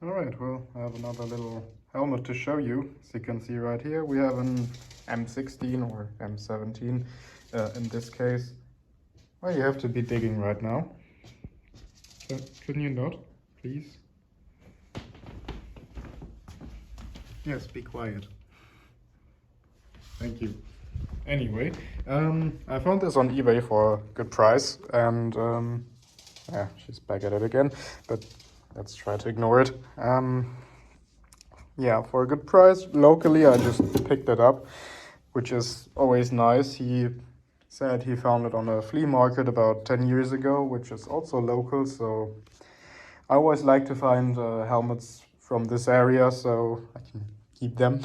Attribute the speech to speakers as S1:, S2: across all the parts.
S1: Alright, well, I have another little helmet to show you. As you can see right here, we have an M16 or M17 in this case. Well, you have to be digging right now. Couldn't you not, please? Yes, be quiet. Thank you. Anyway, I found this on eBay for a good price, and yeah, she's back at it again, but let's try to ignore it. Yeah, for a good price, locally I just picked it up, which is always nice. He said he found it on a flea market about 10 years ago, which is also local, so I always like to find helmets from this area so I can keep them.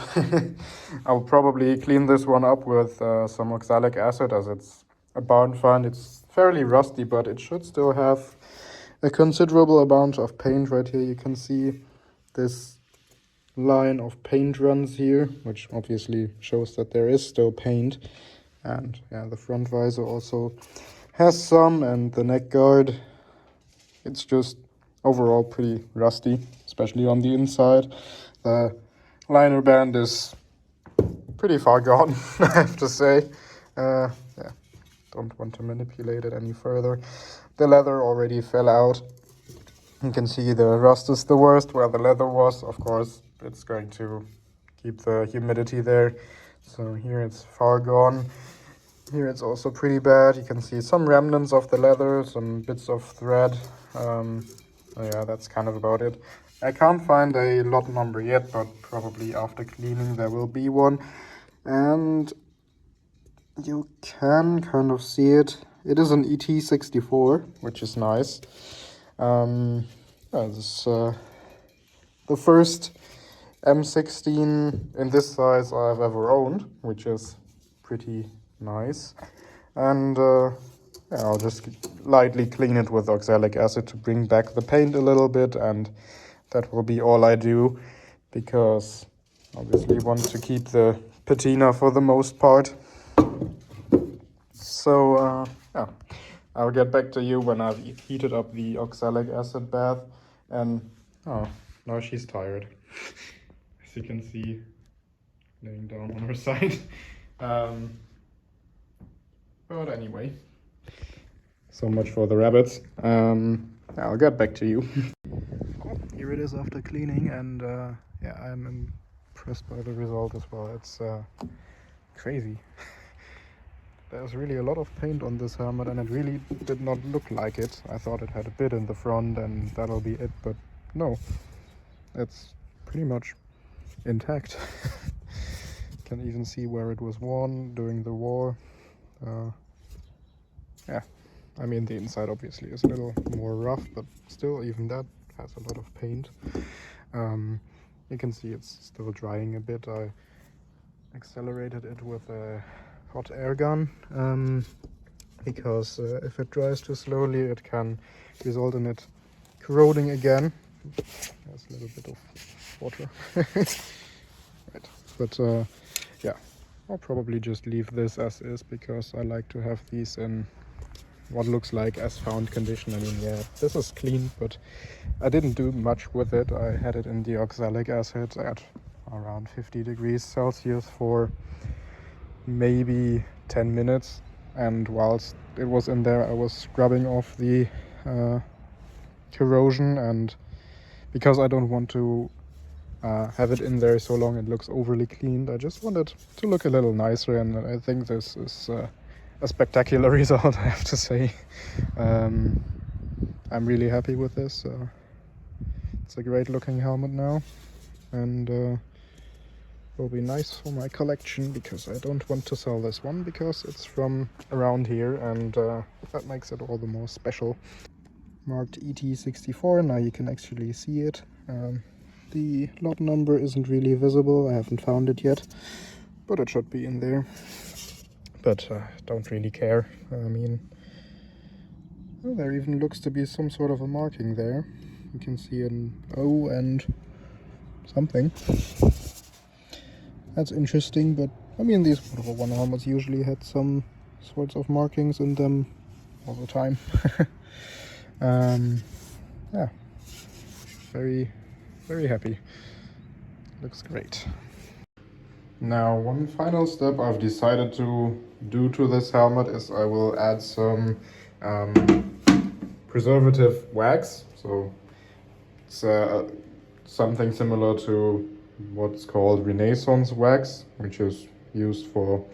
S1: I'll probably clean this one up with some oxalic acid, as it's a barn find. It's fairly rusty, but it should still have a considerable amount of paint. Right here you can see this line of paint runs here, which obviously shows that there is still paint. And yeah, the front visor also has some, and the neck guard, it's just overall pretty rusty, especially on the inside. The liner band is pretty far gone, I have to say. Yeah, don't want to manipulate it any further. The leather already fell out. You can see the rust is the worst where the leather was. Of course, it's going to keep the humidity there. So here it's far gone. Here it's also pretty bad. You can see some remnants of the leather, some bits of thread. Yeah, that's kind of about it. I can't find a lot number yet, but probably after cleaning there will be one. And you can kind of see it. It is an ET64, which is nice. Yeah, this is the first M16 in this size I've ever owned, which is pretty nice. And yeah, I'll just lightly clean it with oxalic acid to bring back the paint a little bit, and that will be all I do, because obviously want to keep the patina for the most part. So yeah, I'll get back to you when I've heated up the oxalic acid bath. And oh, now she's tired, as you can see, laying down on her side. But anyway, so much for the rabbits. I'll get back to you. Here it is after cleaning, and yeah, I'm impressed by the result as well. It's crazy. There's really a lot of paint on this helmet, and it really did not look like it. I thought it had a bit in the front and that'll be it, but no, it's pretty much intact. Can even see where it was worn during the war. Yeah, I mean, the inside obviously is a little more rough, but still, even that has a lot of paint. You can see it's still drying a bit. I accelerated it with a hot air gun, because if it dries too slowly it can result in it corroding again. There's a little bit of water. Right, but yeah, I'll probably just leave this as is, because I like to have these in what looks like as found condition. I mean, yeah, this is clean, but I didn't do much with it. I had it in the oxalic acid at around 50 degrees Celsius for maybe 10 minutes, and whilst it was in there I was scrubbing off the corrosion, and because I don't want to have it in there so long it looks overly cleaned, I just wanted to look a little nicer, and I think this is a spectacular result, I have to say. I'm really happy with this. It's a great looking helmet now, and will be nice for my collection, because I don't want to sell this one, because it's from around here, and that makes it all the more special. Marked ET64, now you can actually see it. The lot number isn't really visible, I haven't found it yet, but it should be in there. But don't really care. I mean, well, there even looks to be some sort of a marking there. You can see an O and something. That's interesting, but I mean, these World War I helmets usually had some sorts of markings in them all the time. Yeah, very very happy. Looks great. Now, one final step I've decided to do to this helmet is I will add some preservative wax. So it's something similar to what's called Renaissance wax, which is used for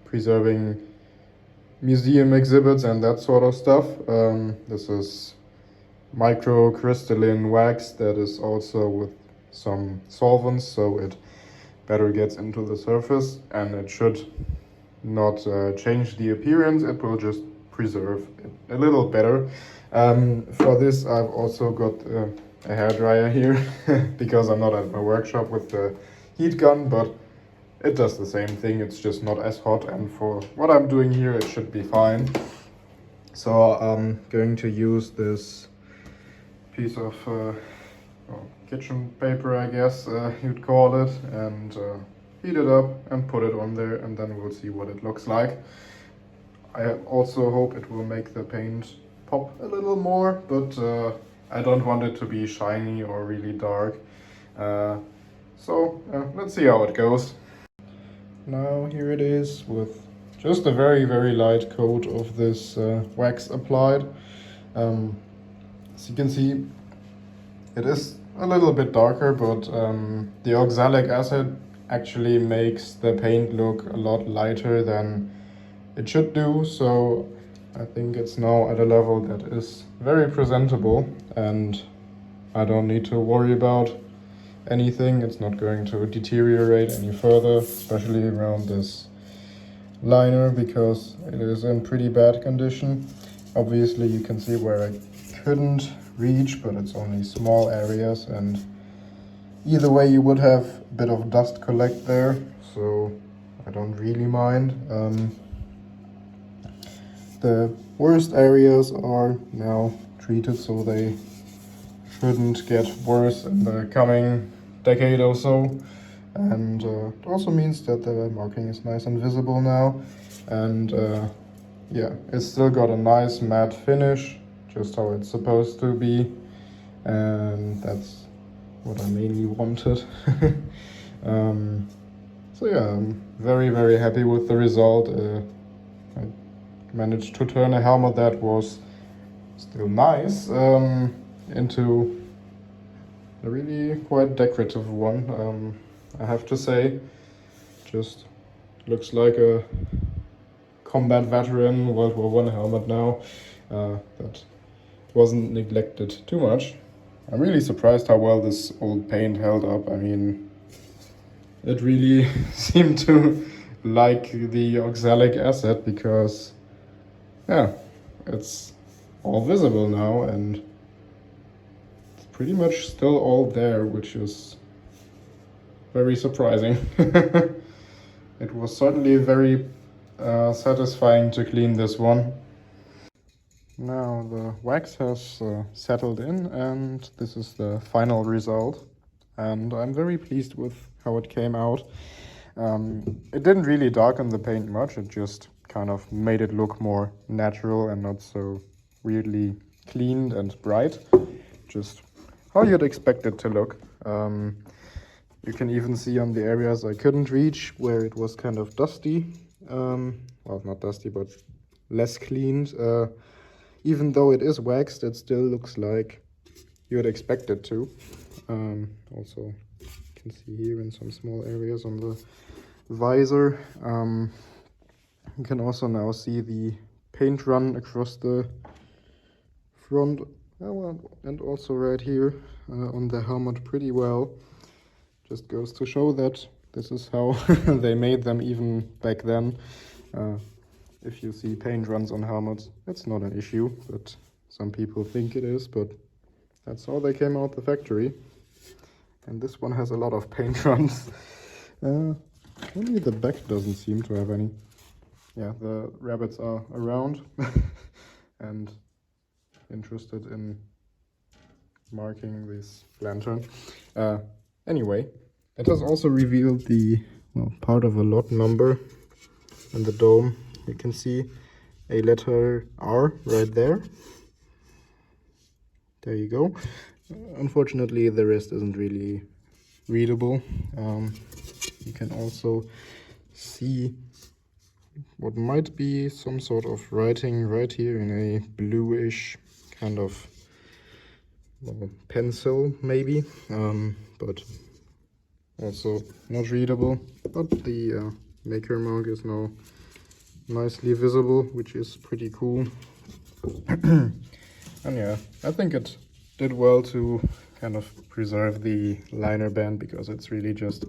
S1: preserving museum exhibits and that sort of stuff. This is microcrystalline wax that is also with some solvents, so it better gets into the surface, and it should not change the appearance. It will just preserve it a little better. For this, I've also got a hairdryer here because I'm not at my workshop with the heat gun, but it does the same thing. It's just not as hot, and for what I'm doing here, it should be fine. So I'm going to use this piece of kitchen paper, I guess you'd call it, and heat it up and put it on there, and then we'll see what it looks like. I also hope it will make the paint pop a little more, but I don't want it to be shiny or really dark. So let's see how it goes. Now here it is with just a very, very light coat of this wax applied. As you can see, it is a little bit darker, but the oxalic acid actually makes the paint look a lot lighter than it should do. So I think it's now at a level that is very presentable, and I don't need to worry about anything. It's not going to deteriorate any further, especially around this liner, because it is in pretty bad condition. Obviously you can see where I couldn't reach, but it's only small areas, and either way you would have a bit of dust collect there, so I don't really mind. The worst areas are now treated, so they shouldn't get worse in the coming decade or so. And it also means that the marking is nice and visible now, and yeah, it's still got a nice matte finish, just how it's supposed to be, and that's what I mainly wanted. So yeah, I'm very, very happy with the result. I managed to turn a helmet that was still nice into a really quite decorative one, I have to say. Just looks like a combat veteran World War I helmet now. That wasn't neglected too much. I'm really surprised how well this old paint held up. I mean, it really seemed to like the oxalic acid, because yeah, it's all visible now, and it's pretty much still all there, which is very surprising. It was certainly very satisfying to clean this one. Now the wax has settled in, and this is the final result, and I'm very pleased with how it came out. It didn't really darken the paint much, it just kind of made it look more natural and not so weirdly cleaned and bright, just how you'd expect it to look. You can even see on the areas I couldn't reach where it was kind of dusty, well, not dusty, but less cleaned. Even though it is waxed, it still looks like you'd expect it to. Also, you can see here in some small areas on the visor. You can also now see the paint run across the front, and also right here on the helmet pretty well. Just goes to show that this is how they made them even back then. If you see paint runs on helmets, it's not an issue, but some people think it is, but that's how they came out the factory. And this one has a lot of paint runs. Only the back doesn't seem to have any. Yeah, the rabbits are around and interested in marking this lantern. Anyway, it has also revealed the part of a lot number in the dome. You can see a letter R right there. There you go. unfortunately the rest isn't really readable. You can also see what might be some sort of writing right here in a bluish kind of, well, pencil maybe, but also not readable. But the maker mark is now nicely visible, which is pretty cool. And yeah, I think it did well to kind of preserve the liner band, because it's really just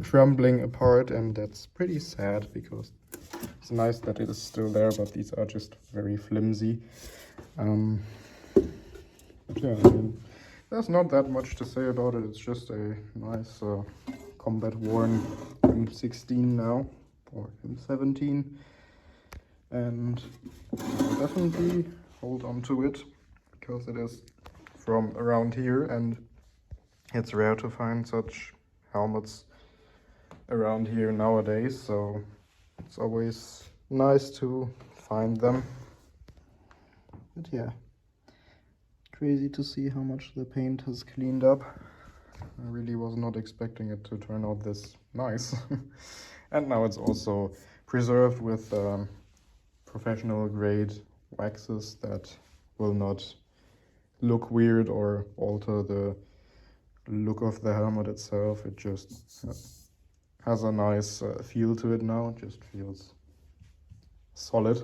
S1: crumbling apart, and that's pretty sad, because it's nice that it is still there, but these are just very flimsy. But yeah, I mean, there's not that much to say about it. It's just a nice combat-worn M16 now, or M17, and I'll definitely hold on to it, because it is from around here, and it's rare to find such helmets around here nowadays, so it's always nice to find them. But yeah, crazy to see how much the paint has cleaned up. I really was not expecting it to turn out this nice. And now it's also preserved with professional grade waxes that will not look weird or alter the look of the helmet itself. It just has a nice feel to it now. It just feels solid,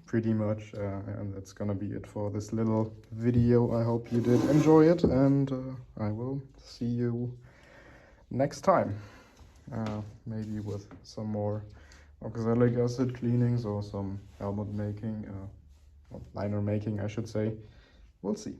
S1: pretty much. And that's gonna be it for this little video. I hope you did enjoy it, and I will see you next time. Maybe with some more oxalic acid cleanings or some helmet making, or liner making, I should say. We'll see.